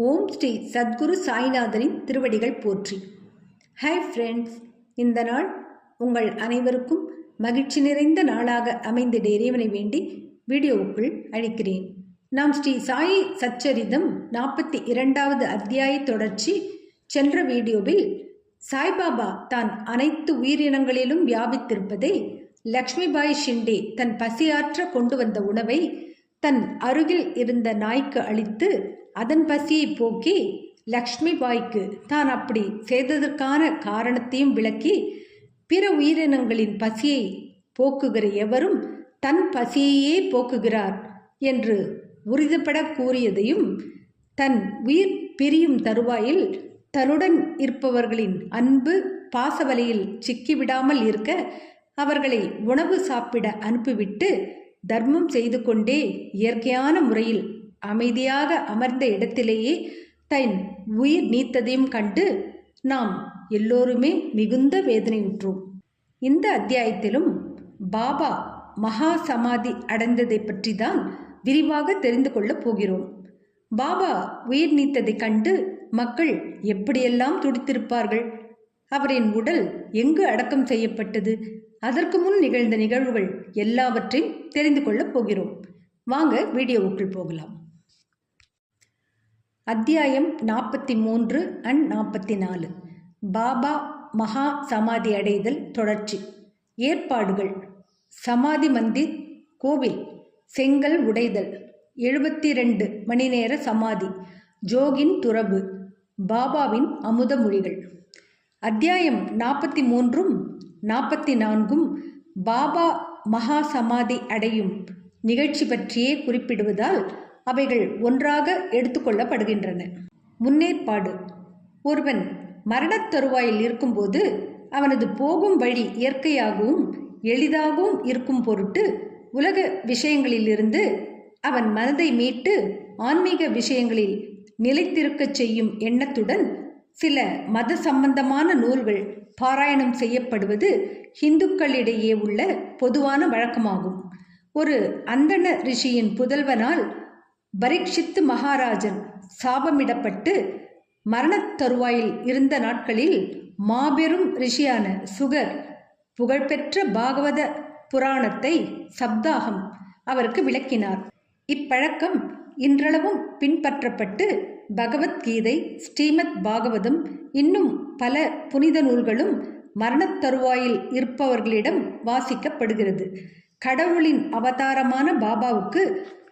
ஓம் ஸ்ரீ சத்குரு சாய்நாதரின் திருவடிகள் போற்றி. Hi friends, இந்த நாள் உங்கள் அனைவருக்கும் மகிழ்ச்சி நிறைந்த நாளாக அமைந்திட இறைவனை வேண்டி வீடியோவுக்குள் அழைக்கிறேன். நாம் ஸ்ரீ சாயி சச்சரிதம் 42வது அத்தியாய தொடர்ச்சி. சென்ற வீடியோவில் சாய்பாபா தான் அனைத்து உயிரினங்களிலும் வியாபித்திருப்பதை, லக்ஷ்மிபாய் ஷிண்டே தன் பசியாற்ற கொண்டு வந்த உணவை தன் அருகில் இருந்த நாய்க்கு அளித்து அதன் பசியை போக்கி, லக்ஷ்மிபாய்க்கு தான் அப்படி செய்ததற்கான காரணத்தையும் விளக்கி, பிற உயிரினங்களின் பசியை போக்குகிற எவரும் தன் பசியையே போக்குகிறார் என்று உறுதிப்பட கூறியதையும், தன் உயிர் பிரியும் தருவாயில் தன்னுடன் இருப்பவர்களின் அன்பு பாசவலையில் சிக்கிவிடாமல் இருக்க அவர்களை உணவு சாப்பிட அனுப்பிவிட்டு தர்மம் செய்து கொண்டே இயற்கையான முறையில் அமைதியாக அமர்ந்த இடத்திலேயே தன் உயிர் நீத்ததையும் கண்டு நாம் எல்லோருமே மிகுந்த வேதனையுற்றோம். இந்த அத்தியாயத்திலும் பாபா மகா சமாதி அடைந்ததை பற்றி தான் விரிவாக தெரிந்து கொள்ளப் போகிறோம். பாபா உயிர் நீத்ததை கண்டு மக்கள் எப்படியெல்லாம் துடித்திருப்பார்கள், அவரின் உடல் எங்கு அடக்கம் செய்யப்பட்டது, அதற்கு முன் நிகழ்ந்த நிகழ்வுகள் எல்லாவற்றையும் தெரிந்து கொள்ளப் போகிறோம். வாங்க வீடியோவுக்குள் போகலாம். அத்தியாயம் 43 and 44. பாபா மகா சமாதி அடைதல் தொடர்ச்சி. ஏற்பாடுகள்: சமாதி மந்திர், கோவில், செங்கல் உடைதல், 72 மணி நேர சமாதி, ஜோகின் துறவு, பாபாவின் அமுத மொழிகள். அத்தியாயம் 43ம் 44ம் பாபா மகா சமாதி அடையும் நிகழ்ச்சி பற்றியே குறிப்பிடுவதால் அவைகள் ஒன்றாக எடுத்துக்கொள்ளப்படுகின்றன. முன்னேற்பாடு: ஒருவன் மரணத் தருவாயில் இருக்கும்போது அவனது போகும் வழி இயற்கையாகவும் எளிதாகவும் இருக்கும் பொருட்டு உலக விஷயங்களிலிருந்து அவன் மனதை மீட்டு ஆன்மீக விஷயங்களில் நிலைத்திருக்கச் செய்யும் எண்ணத்துடன் சில மத சம்பந்தமான நூல்கள் பாராயணம் செய்யப்படுவது இந்துக்களிடையே உள்ள பொதுவான வழக்கமாகும். ஒரு அந்தண ரிஷியின் புதல்வனால் பரீட்சித்து மகாராஜன் சாபமிடப்பட்டு மரணத் தருவாயில் இருந்த நாட்களில் மாபெரும் ரிஷியான சுகர் புகழ்பெற்ற பாகவத புராணத்தை சப்தாகம் அவருக்கு விளக்கினார். இப்பழக்கம் இன்றளவும் பின்பற்றப்பட்டு பகவத்கீதை, ஸ்ரீமத் பாகவதம், இன்னும் பல புனித நூல்களும் மரணத் தருவாயில் இருப்பவர்களிடம் வாசிக்கப்படுகிறது. கடவுளின் அவதாரமான பாபாவுக்கு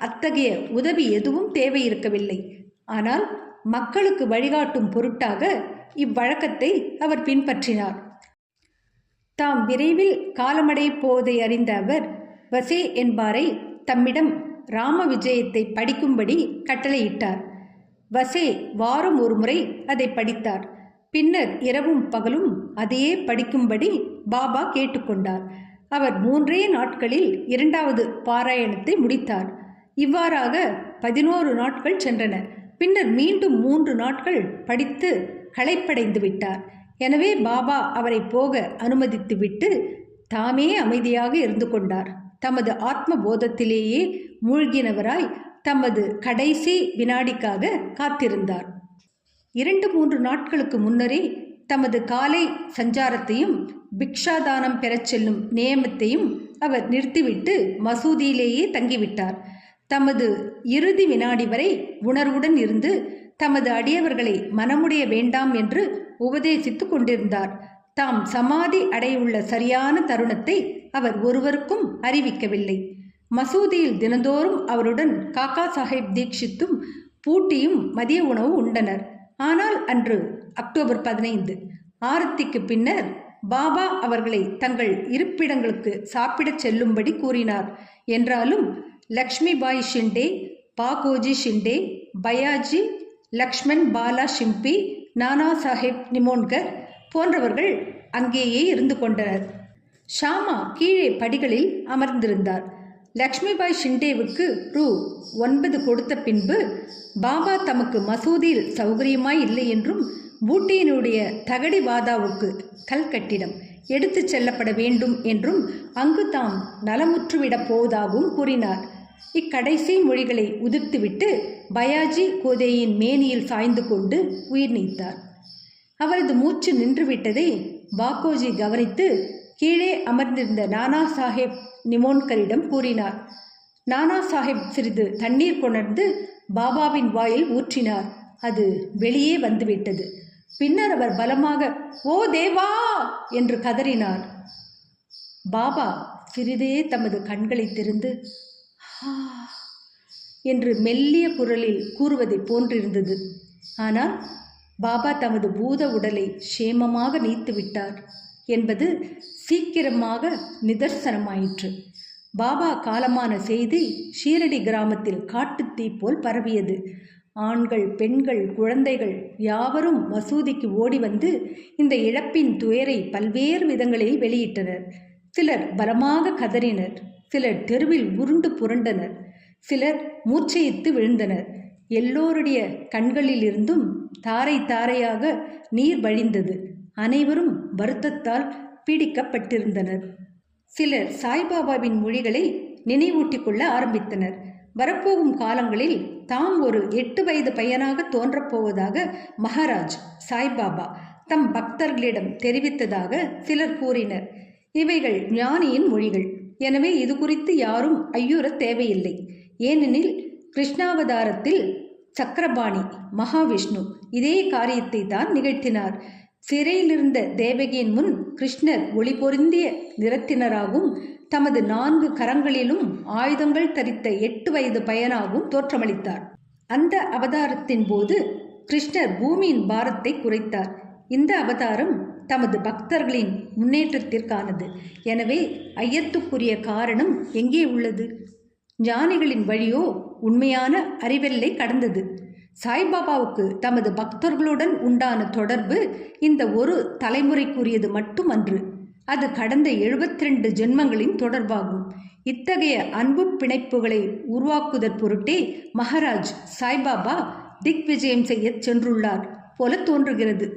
அத்தகைய உதவி எதுவும் தேவையிருக்கவில்லை. ஆனால் மக்களுக்கு வழிகாட்டும் பொருட்டாக இவ்வழக்கத்தை அவர் பின்பற்றினார். தாம் விரைவில் காலமடையப் போவதை அறிந்த அவர் வசே என்பாரை தம்மிடம் ராம விஜயத்தை படிக்கும்படி கட்டளையிட்டார். வசே வாரம் ஒரு முறை அதை படித்தார். பின்னர் இரவும் பகலும் அதையே படிக்கும்படி பாபா கேட்டுக்கொண்டார். அவர் 3 நாட்களில் 2வது பாராயணத்தை முடித்தார். இவ்வாறாக 11 நாட்கள் சென்றன. பின்னர் மீண்டும் 3 நாட்கள் படித்து களைப்படைந்து விட்டார். எனவே பாபா அவரை போக அனுமதித்துவிட்டு தாமே அமைதியாக இருந்து கொண்டார். தமது ஆத்ம போதத்திலேயே மூழ்கினவராய் தமது கடைசி வினாடிக்காக காத்திருந்தார். 2-3 நாட்களுக்கு முன்னரே தமது காலை சஞ்சாரத்தையும் பிக்ஷாதானம் பெறச் செல்லும் நியமத்தையும் அவர் நிறுத்திவிட்டு மசூதியிலேயே தங்கிவிட்டார். தமது இறுதி வினாடி வரை உணர்வுடன் இருந்து தமது அடியவர்களை மனமுடைய வேண்டாம் என்று உபதேசித்து கொண்டிருந்தார். தாம் சமாதி அடையுள்ள சரியான தருணத்தை அவர் ஒருவருக்கும் அறிவிக்கவில்லை. மசூதியில் தினந்தோறும் அவருடன் காக்கா சாஹேப் தீக்ஷித்தும் பூட்டியும் மதிய உணவு உண்டனர். ஆனால் அன்று அக்டோபர் 15 ஆரத்திக்கு பின்னர் பாபா அவர்களை தங்கள் இருப்பிடங்களுக்கு சாப்பிடச் செல்லும்படி கூறினார். என்றாலும் லக்ஷ்மிபாய் ஷிண்டே, பாகோஜி ஷிண்டே, பயாஜி, லக்ஷ்மண் பாலா ஷிம்பி, நானா சாஹேப் நிமோன்கர் போன்றவர்கள் அங்கேயே இருந்து கொண்டனர். ஷாமா கீழே படிகளில் அமர்ந்திருந்தார். லக்ஷ்மிபாய் ஷிண்டேவுக்கு ரூ. 9 கொடுத்த பின்பு பாபா தமக்கு மசூதியில் சௌகரியமாய் இல்லை என்றும் பூட்டியினுடைய தகடிவாதாவுக்கு கல்கட்டிடம் எடுத்து செல்லப்பட வேண்டும் என்றும் அங்கு தாம் நலமுற்றுவிடப் போவதாகவும் கூறினார். இக்கடைசி மொழிகளை உதிர்த்துவிட்டு பயாஜி கோதேயின் மேனியில் சாய்ந்து கொண்டு உயிர் நீத்தார். அவரது மூச்சு நின்றுவிட்டதை பாக்கோஜி கவனித்து கீழே அமர்ந்திருந்த நானா சாஹேப் நிமோன்கரிடம் கூறினார். நானா சாஹேப் சிறிது தண்ணீர் கொணர்ந்து பாபாவின் வாயில் ஊற்றினார். அது வெளியே வந்துவிட்டது. பின்னர் அவர் பலமாக "ஓ தேவா" என்று கதறினார். பாபா சிறிதே தமது கண்களை திறந்து "ஆ" என்று மெல்லிய குரலில் கூறுவதை போன்றிருந்தது. ஆனால் பாபா தமது பூத உடலை சேமமாக நீத்து விட்டார் என்பது சீக்கிரமாக நிதர்சனமாயிற்று. பாபா காலமான செய்தி ஷீரடி கிராமத்தில் காட்டுத்தீ போல் பரவியது. ஆண்கள், பெண்கள், குழந்தைகள் யாவரும் மசூதிக்கு ஓடி வந்து இந்த இழப்பின் துயரை பல்வேறு விதங்களில் வெளியிட்டனர். சிலர் பலமாக கதறினர், சிலர் தெருவில் உருண்டு புரண்டனர், சிலர் மூச்சையிட்டு விழுந்தனர். எல்லோருடைய கண்களிலிருந்தும் தாரை தாரையாக நீர் வழிந்தது. அனைவரும் வருத்தத்தால் பீடிக்கப்பட்டிருந்தனர். சிலர் சாய்பாபாவின் மொழிகளை நினைவூட்டிக் கொள்ள ஆரம்பித்தனர். வரப்போகும் காலங்களில் தாம் ஒரு 8 வயது பையனாக தோன்றப்போவதாக மகாராஜ் சாய்பாபா தம் பக்தர்களிடம் தெரிவித்ததாக சிலர் கூறினர். இவைகள் ஞானியின் மொழிகள். எனவே இது குறித்து யாரும் ஐயுற தேவையில்லை. ஏனெனில் கிருஷ்ணாவதாரத்தில் சக்கரபாணி மகாவிஷ்ணு இதே காரியத்தை தான் நிகழ்த்தினார். சிறையிலிருந்த தேவகியின் முன் கிருஷ்ணர் ஒளி பொருந்திய நிறத்தினராகவும் தமது 4 கரங்களிலும் ஆயுதங்கள் தரித்த 8 வயது பையனாகவும் தோற்றமளித்தார். அந்த அவதாரத்தின் போது கிருஷ்ணர் பூமியின் பாரத்தை குறைத்தார். இந்த அவதாரம் தமது பக்தர்களின் முன்னேற்றத்திற்கானது. எனவே ஐயத்துக்குரிய காரணம் எங்கே உள்ளது? ஞானிகளின் வழியோ உண்மையான அறிவெல்லை கடந்தது. சாய்பாபாவுக்கு தமது பக்தர்களுடன் உண்டான தொடர்பு இந்த ஒரு தலைமுறைக்குரியது மட்டுமன்று. அது கடந்த 72 ஜென்மங்களின் தொடர்பாகும். இத்தகைய அன்பு பிணைப்புகளை உருவாக்குதற் பொருட்டே மகாராஜ் சாய்பாபா திக்விஜயம் செய்ய சென்றுள்ளார் போல தோன்றுகிறது.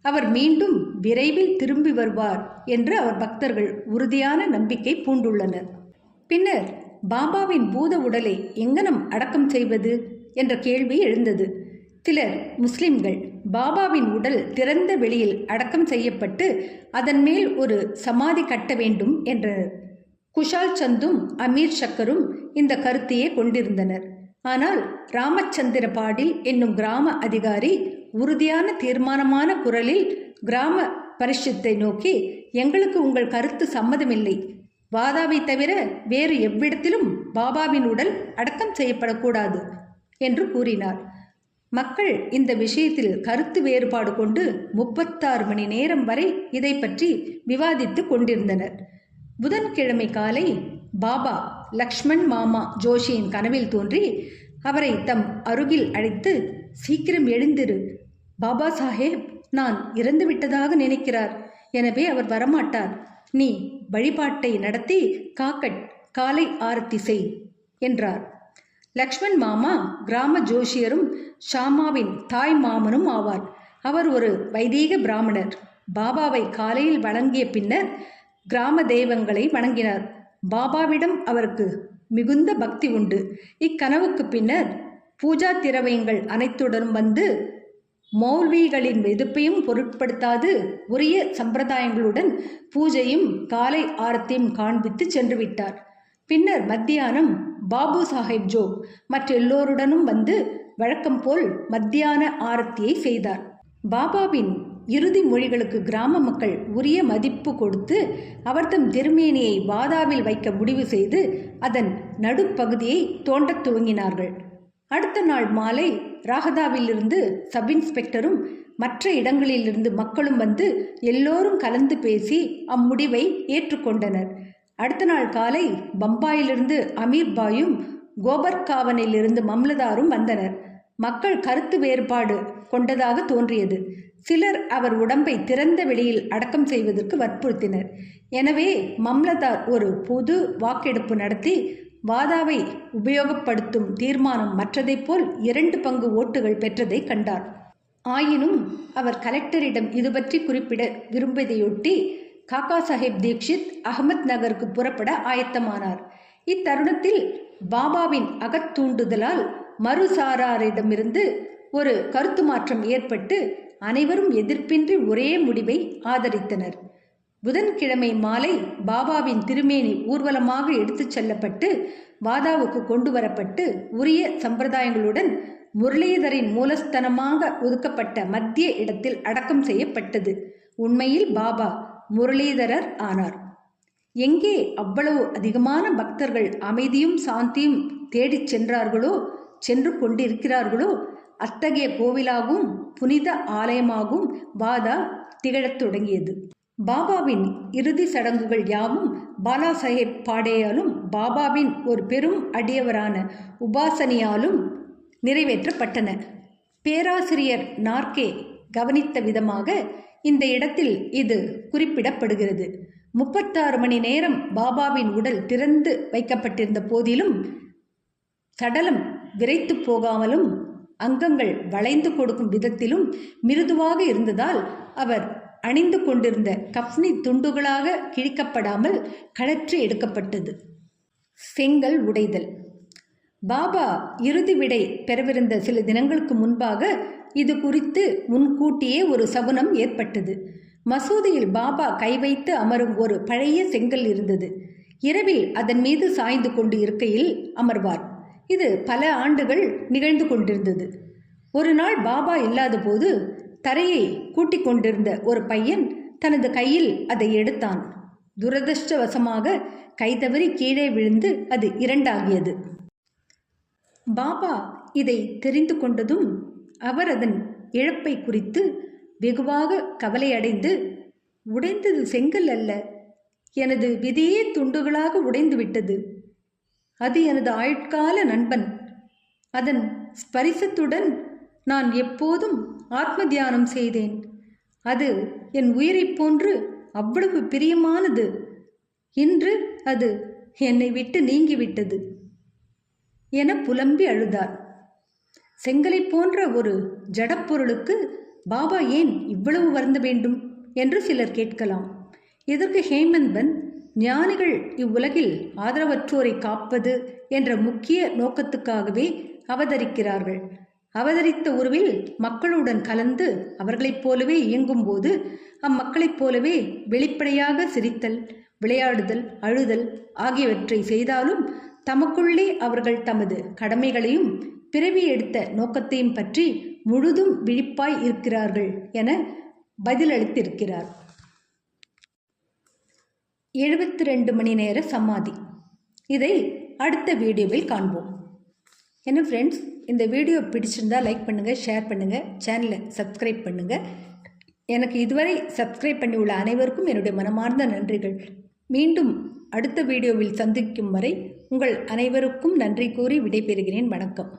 அவர் மீண்டும் விரைவில் திரும்பி வருவார் என்று அவர் பக்தர்கள் உறுதியான நம்பிக்கை பூண்டுள்ளனர். பின்னர் பாபாவின் பூத உடலை எங்கனம் அடக்கம் செய்வது என்ற கேள்வி எழுந்தது. சிலர் முஸ்லிம்கள் பாபாவின் உடல் திறந்த வெளியில் அடக்கம் செய்யப்பட்டு அதன் மேல் ஒரு சமாதி கட்ட வேண்டும் என்றனர். குஷால் சந்தும் அமீர் ஷக்கரும் இந்த கருத்தையே கொண்டிருந்தனர். ஆனால் ராமச்சந்திர பாடில் என்னும் கிராம அதிகாரி உறுதியான தீர்மானமான குரலில் கிராம பரிஷத்தை நோக்கி, எங்களுக்கு உங்கள் கருத்து சம்மதமில்லை. வாதாவை தவிர வேறு எவ்விடத்திலும் பாபாவின் உடல் அடக்கம் செய்யப்படக்கூடாது என்று கூறினார். மக்கள் இந்த விஷயத்தில் கருத்து வேறுபாடு கொண்டு 36 மணி நேரம் வரை இதை பற்றி விவாதித்து கொண்டிருந்தனர். புதன்கிழமை காலை பாபா லக்ஷ்மண் மாமா ஜோஷியின் கனவில் தோன்றி அவரை தம் அருகில் அழைத்து, சீக்கிரம் எழுந்திரு, பாபா சாஹேப் நான் இறந்து விட்டதாக நினைக்கிறார். எனவே அவர் வரமாட்டார். நீ வழிபாட்டை நடத்தி காலை ஆரத்தி செய் என்றார். லக்ஷ்மண் மாமா கிராம ஜோஷியரும் ஷாமாவின் தாய் மாமனும் ஆவார். அவர் ஒரு வைதீக பிராமணர். பாபாவை காலையில் வணங்கிய பின்னர் கிராம தெய்வங்களை வணங்கினார். பாபாவிடம் அவருக்கு மிகுந்த பக்தி உண்டு. இக்கனவுக்கு பின்னர் பூஜா திரவியங்கள் அனைத்துடனும் வந்து மௌல்விகளின் எதிர்ப்பையும் பொருட்படுத்தாது உரிய சம்பிரதாயங்களுடன் பூஜையும் காலை ஆரத்தியும் காண்பித்து சென்று விட்டார். பின்னர் மத்தியானம் பாபு சாஹேப் ஜோக் மற்றெல்லோருடனும் வந்து வழக்கம் போல் மத்தியான ஆரத்தியை செய்தார். பாபாவின் இறுதி மொழிகளுக்கு கிராம மக்கள் உரிய மதிப்பு கொடுத்து அவர்தம் திருமேனியை வாதாவில் வைக்க முடிவு செய்து அதன் நடுப்பகுதியை தோண்டத் துவங்கினார்கள். அடுத்த நாள் மாலை ராகதாவிலிருந்து சப் இன்ஸ்பெக்டரும் மற்ற இடங்களிலிருந்து மக்களும் வந்து எல்லோரும் கலந்து பேசி அம்முடிவை ஏற்றுக்கொண்டனர். அடுத்த நாள் காலை பம்பாயிலிருந்து அமீர் பாயும் கோபர்காவனிலிருந்து மம்லதாரும் வந்தனர். மக்கள் கருத்து வேறுபாடு கொண்டதாக தோன்றியது. சிலர் அவர் உடம்பை திறந்த வெளியில் அடக்கம் செய்வதற்கு வற்புறுத்தினர். எனவே மம்லதார் ஒரு பொது வாக்கெடுப்பு நடத்தி வாதாவை உபயோகப்படுத்தும் தீர்மானம் மற்றதைப் போல் 2 பங்கு ஓட்டுகள் பெற்றதை கண்டார். ஆயினும் அவர் கலெக்டரிடம் இது பற்றி குறிப்பிட விரும்பியதையொட்டி காக்கா சாஹேப் தீக்ஷித் அகமத் நகருக்கு புறப்பட ஆயத்தமானார். இத்தருணத்தில் பாபாவின் அகத்தூண்டுதலால் மறுசாராரிடமிருந்து ஒரு கருத்து மாற்றம் ஏற்பட்டு அனைவரும் எதிர்ப்பின்றி ஒரே முடிவை ஆதரித்தனர். புதன்கிழமை மாலை பாபாவின் திருமேனி ஊர்வலமாக எடுத்துச் செல்லப்பட்டு வாதாவுக்கு கொண்டு வரப்பட்டு உரிய சம்பிரதாயங்களுடன் முரளிதரின் மூலஸ்தனமாக ஒதுக்கப்பட்ட மத்திய இடத்தில் அடக்கம் செய்யப்பட்டது. உண்மையில் பாபா முரளிதரர் ஆனார். எங்கே அவ்வளவு அதிகமான பக்தர்கள் அமைதியும் சாந்தியும் தேடிச் சென்று கொண்டிருக்கிறார்களோ அத்தகைய கோவிலாகவும் புனித ஆலயமாகவும் வாதா திகழத் தொடங்கியது. பாபாவின் இறுதி சடங்குகள் யாவும் பாலாசாஹேப் பாடேயாலும் பாபாவின் ஒரு பெரும் அடியவரான உபாசனியாலும் நிறைவேற்றப்பட்டன. பேராசிரியர் நார்கே கவனித்த விதமாக இந்த இடத்தில் இது குறிப்பிடப்படுகிறது. 36 மணி நேரம் பாபாவின் உடல் திறந்து வைக்கப்பட்டிருந்த போதிலும் சடலம் விரைத்து போகாமலும் அங்கங்கள் வளைந்து கொடுக்கும் விதத்திலும் மிருதுவாக இருந்ததால் அவர் அணிந்து கொண்டிருந்த கஃப்னி துண்டுகளாக கிழிக்கப்படாமல் கழற்றி எடுக்கப்பட்டது. செங்கல் உடைதல். பாபா இறுதி விடை பெறவிருந்த சில தினங்களுக்கு முன்பாக இது குறித்து முன்கூட்டியே ஒரு சகுனம் ஏற்பட்டது. மசூதியில் பாபா கை வைத்து அமரும் ஒரு பழைய செங்கல் இருந்தது. இரவில் அதன் மீது சாய்ந்து கொண்டு இருக்கையில் அமர்வார். இது பல ஆண்டுகள் நிகழ்ந்து கொண்டிருந்தது. ஒரு நாள் பாபா இல்லாத போது தரையை கூட்டிக் கொண்டிருந்த ஒரு பையன் தனது கையில் அதை எடுத்தான். துரதிர்ஷ்டவசமாக கைதவறி கீழே விழுந்து அது இரண்டாகியது. பாபா இதை தெரிந்து கொண்டதும் அவர் அதன் இழப்பை குறித்து வெகுவாக கவலையடைந்து, உடைந்தது செங்கல் அல்ல, எனது விதியே துண்டுகளாக உடைந்து விட்டது. அது எனது ஆயுட்கால நண்பன். அதன் ஸ்பரிசத்துடன் நான் எப்போதும் ஆத்ம தியானம் செய்தேன். அது என் உயிரைப் போன்று அவ்வளவு பிரியமானது. இன்று அது என்னை விட்டு நீங்கிவிட்டது என புலம்பி அழுதார். செங்கலை போன்ற ஒரு ஜடப்பொருளுக்கு பாபா ஏன் இவ்வளவு வருந்த வேண்டும் என்று சிலர் கேட்கலாம். இதற்கு ஹேமந்த் ஞானிகள் இவ்வுலகில் ஆதரவற்றோரை காப்பது என்ற முக்கிய நோக்கத்துக்காகவே அவதரிக்கிறார்கள். அவதரித்த உருவில் மக்களுடன் கலந்து அவர்களைப் போலவே இயங்கும் போது அம்மக்களைப் போலவே வெளிப்படையாக சிரித்தல், விளையாடுதல், அழுதல் ஆகியவற்றை செய்தாலும் தமக்குள்ளே அவர்கள் தமது கடமைகளையும் பிறவி எடுத்த நோக்கத்தையும் பற்றி முழுதும் விழிப்பாய் இருக்கிறார்கள் என பதிலளித்திருக்கிறார். 72 மணி நேர சமாதி. இதை அடுத்த வீடியோவில் காண்போம். என்ன ஃப்ரெண்ட்ஸ், இந்த வீடியோ பிடிச்சிருந்தா லைக் பண்ணுங்கள், ஷேர் பண்ணுங்கள், சேனலை சப்ஸ்கிரைப் பண்ணுங்கள். எனக்கு இதுவரை சப்ஸ்கிரைப் பண்ணி உள்ள அனைவருக்கும் என்னுடைய மனமார்ந்த நன்றிகள். மீண்டும் அடுத்த வீடியோவில் சந்திக்கும் வரை உங்கள் அனைவருக்கும் நன்றி கூறி விடைபெறுகிறேன். வணக்கம்.